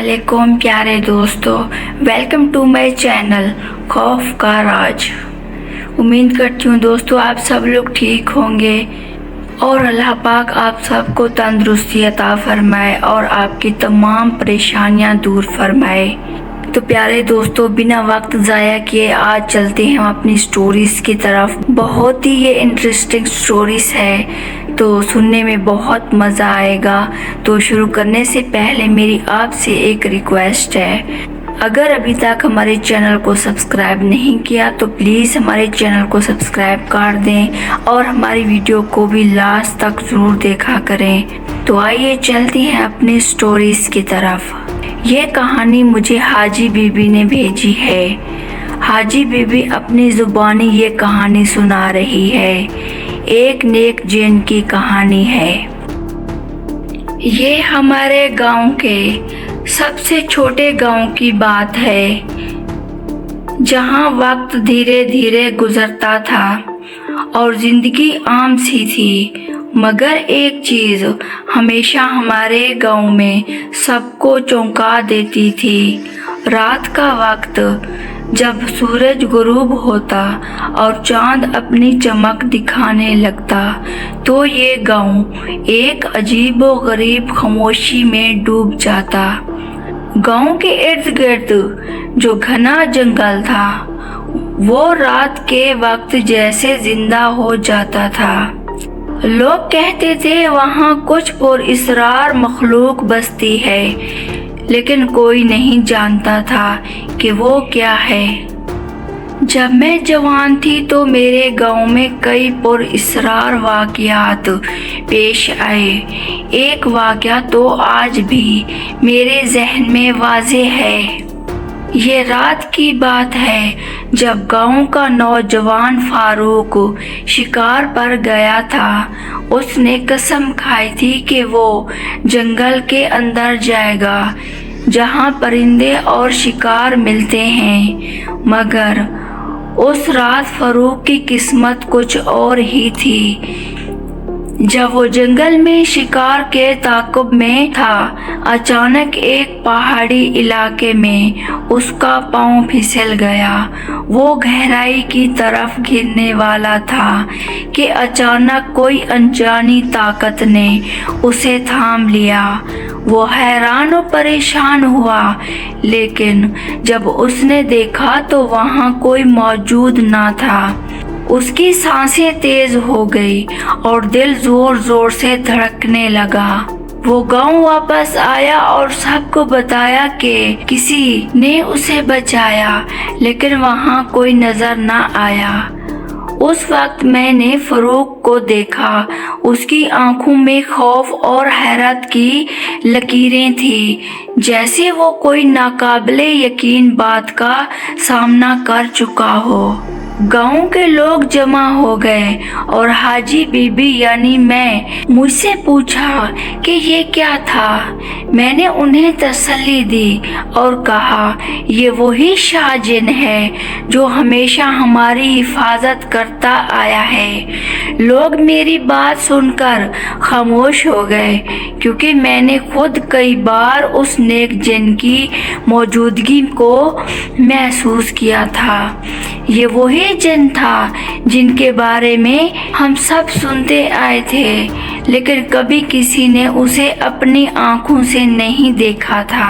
अस्सलामुअलैकुम प्यारे दोस्तों, वेलकम टू माय चैनल खौफ का राज। उम्मीद करती हूँ दोस्तों आप सब लोग ठीक होंगे और अल्लाह पाक आप सबको तंदुरुस्ती अता फरमाए और आपकी तमाम परेशानियाँ दूर फरमाए। तो प्यारे दोस्तों, बिना वक्त ज़ाया किए आज चलते हैं हम अपनी स्टोरीज़ की तरफ। बहुत ही ये इंटरेस्टिंग स्टोरीज़ है तो सुनने में बहुत मज़ा आएगा। तो शुरू करने से पहले मेरी आपसे एक रिक्वेस्ट है, अगर अभी तक हमारे चैनल को सब्सक्राइब नहीं किया तो प्लीज़ हमारे चैनल को सब्सक्राइब कर दें और हमारी वीडियो को भी लास्ट तक ज़रूर देखा करें। तो आइए चलते हैं अपनी स्टोरीज़ की तरफ। ये कहानी मुझे हाजी बीबी ने भेजी है। हाजी बीबी अपनी ज़ुबानी ये कहानी सुना रही है। एक नेक जिन की कहानी है। ये हमारे गांव के सबसे छोटे गांव की बात है, जहां वक्त धीरे धीरे गुजरता था और जिंदगी आम सी थी। मगर एक चीज़ हमेशा हमारे गांव में सबको चौंका देती थी। रात का वक्त जब सूरज गुरूब होता और चांद अपनी चमक दिखाने लगता तो ये गांव एक अजीब व गरीब खामोशी में डूब जाता। गांव के इर्द गिर्द जो घना जंगल था वो रात के वक्त जैसे जिंदा हो जाता था। लोग कहते थे वहाँ कुछ पुरअसरार मखलूक बसती है, लेकिन कोई नहीं जानता था कि वो क्या है। जब मैं जवान थी तो मेरे गांव में कई पुरअसरार वाक़यात पेश आए। एक वाक़या तो आज भी मेरे जहन में वाज़े है। ये रात की बात है जब गांव का नौजवान फारूक शिकार पर गया था। उसने कसम खाई थी कि वो जंगल के अंदर जाएगा जहां परिंदे और शिकार मिलते हैं। मगर उस रात फारूक की किस्मत कुछ और ही थी। जब वो जंगल में शिकार के ताक़ुब में था, अचानक एक पहाड़ी इलाके में उसका पांव फिसल गया। वो गहराई की तरफ गिरने वाला था कि अचानक कोई अनजानी ताकत ने उसे थाम लिया। वो हैरान और परेशान हुआ, लेकिन जब उसने देखा तो वहाँ कोई मौजूद ना था। उसकी सांसें तेज हो गई और दिल जोर जोर से धड़कने लगा। वो गांव वापस आया और सबको बताया कि किसी ने उसे बचाया, लेकिन वहां कोई नजर न आया। उस वक्त मैंने फारूक को देखा। उसकी आंखों में खौफ और हैरत की लकीरें थी, जैसे वो कोई नाकाबिले यकीन बात का सामना कर चुका हो। गांव के लोग जमा हो गए और हाजी बीबी यानी मैं मुझसे पूछा कि ये क्या था। मैंने उन्हें तसल्ली दी और कहा ये वही शाहजिन है जो हमेशा हमारी हिफाजत करता आया है। लोग मेरी बात सुनकर खामोश हो गए, क्योंकि मैंने खुद कई बार उस नेक जिन की मौजूदगी को महसूस किया था। ये वही जिन था जिनके बारे में हम सब सुनते आए थे, लेकिन कभी किसी ने उसे अपनी आंखों से नहीं देखा था।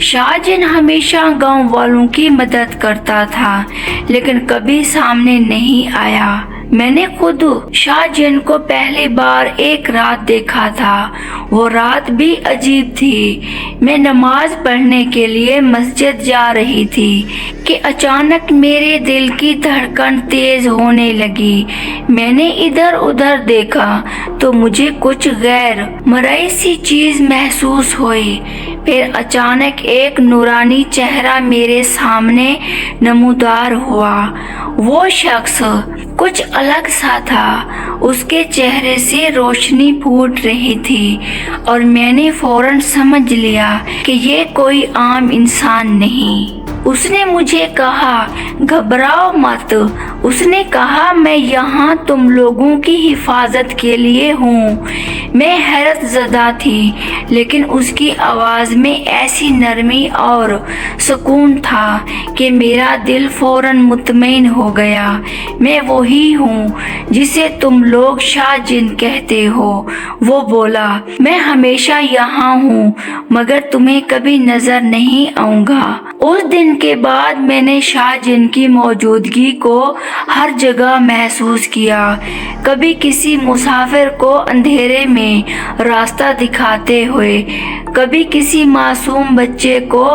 शाहजिन हमेशा गांव वालों की मदद करता था, लेकिन कभी सामने नहीं आया। मैंने खुद शाहजिन को पहली बार एक रात देखा था। वो रात भी अजीब थी। मैं नमाज पढ़ने के लिए मस्जिद जा रही थी कि अचानक मेरे दिल की धड़कन तेज होने लगी। मैंने इधर उधर देखा तो मुझे कुछ गैर मरई सी चीज महसूस हुई। फिर अचानक एक नूरानी चेहरा मेरे सामने नमूदार हुआ। वो शख्स कुछ अलग सा था। उसके चेहरे से रोशनी फूट रही थी और मैंने फौरन समझ लिया कि ये कोई आम इंसान नहीं। उसने मुझे कहा, घबराओ मत, उसने कहा, मैं यहाँ तुम लोगों की हिफाजत के लिए हूँ। मैं हैरत ज़दा थी, लेकिन उसकी आवाज़ में ऐसी नरमी और सुकून था कि मेरा दिल फौरन मुतमईन हो गया। मैं वही हूँ जिसे तुम लोग शाह जिन कहते हो। वो बोला, मैं हमेशा यहाँ हूँ, मगर तुम्हें कभी नजर नहीं आऊंगा। उस दिन के बाद मैंने शाह जिन की मौजूदगी को हर जगह महसूस किया। कभी किसी मुसाफिर को अंधेरे में रास्ता दिखाते हुए, कभी किसी मासूम बच्चे को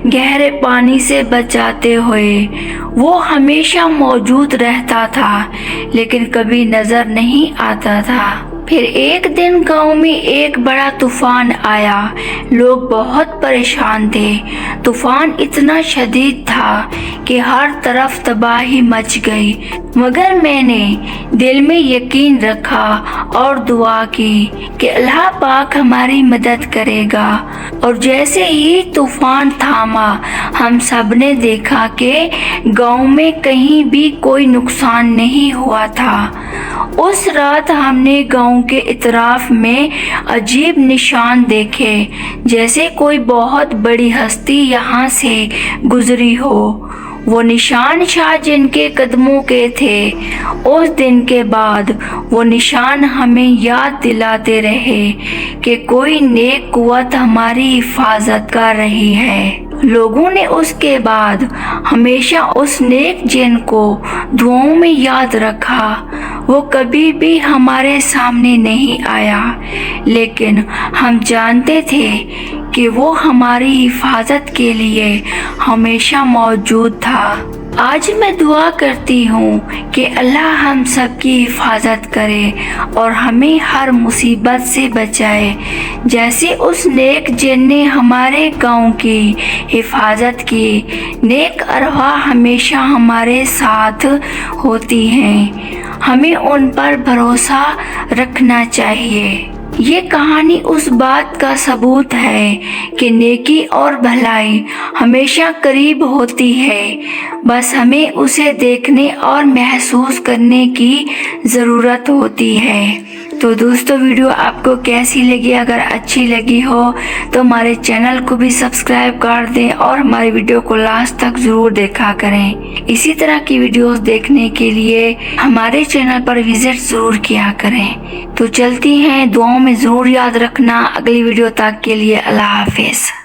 गहरे पानी से बचाते हुए। वो हमेशा मौजूद रहता था, लेकिन कभी नजर नहीं आता था। फिर एक दिन गांव में एक बड़ा तूफान आया। लोग बहुत परेशान थे। तूफान इतना शदीद था कि हर तरफ तबाही मच गई, मगर मैंने दिल में यकीन रखा और दुआ की कि अल्लाह पाक हमारी मदद करेगा। और जैसे ही तूफान थामा, हम सब ने देखा कि गांव में कहीं भी कोई नुकसान नहीं हुआ था। उस रात हमने गांव के इतराफ में अजीब निशान देखे, जैसे कोई बहुत बड़ी हस्ती यहाँ से गुजरी हो। वो निशान शाह जिन के कदमों के थे। उस दिन के बाद वो निशान हमें याद दिलाते रहे कि कोई नेक कुव्वत हमारी हिफाजत कर रही है। लोगों ने उसके बाद हमेशा उस नेक जिन को दुआओं में याद रखा। वो कभी भी हमारे सामने नहीं आया, लेकिन हम जानते थे कि वो हमारी हिफाजत के लिए हमेशा मौजूद था। आज मैं दुआ करती हूँ कि अल्लाह हम सब की हिफाजत करे और हमें हर मुसीबत से बचाए, जैसे उस नेक जिन ने हमारे गांव की हिफाजत की। नेक अरवाह हमेशा हमारे साथ होती हैं, हमें उन पर भरोसा रखना चाहिए। ये कहानी उस बात का सबूत है कि नेकी और भलाई हमेशा करीब होती है, बस हमें उसे देखने और महसूस करने की ज़रूरत होती है। तो दोस्तों, वीडियो आपको कैसी लगी? अगर अच्छी लगी हो तो हमारे चैनल को भी सब्सक्राइब कर दें और हमारी वीडियो को लास्ट तक ज़रूर देखा करें। इसी तरह की वीडियोस देखने के लिए हमारे चैनल पर विजिट ज़रूर किया करें। तो चलती हैं, दुआओं में ज़रूर याद रखना। अगली वीडियो तक के लिए अल्लाह हाफिज़।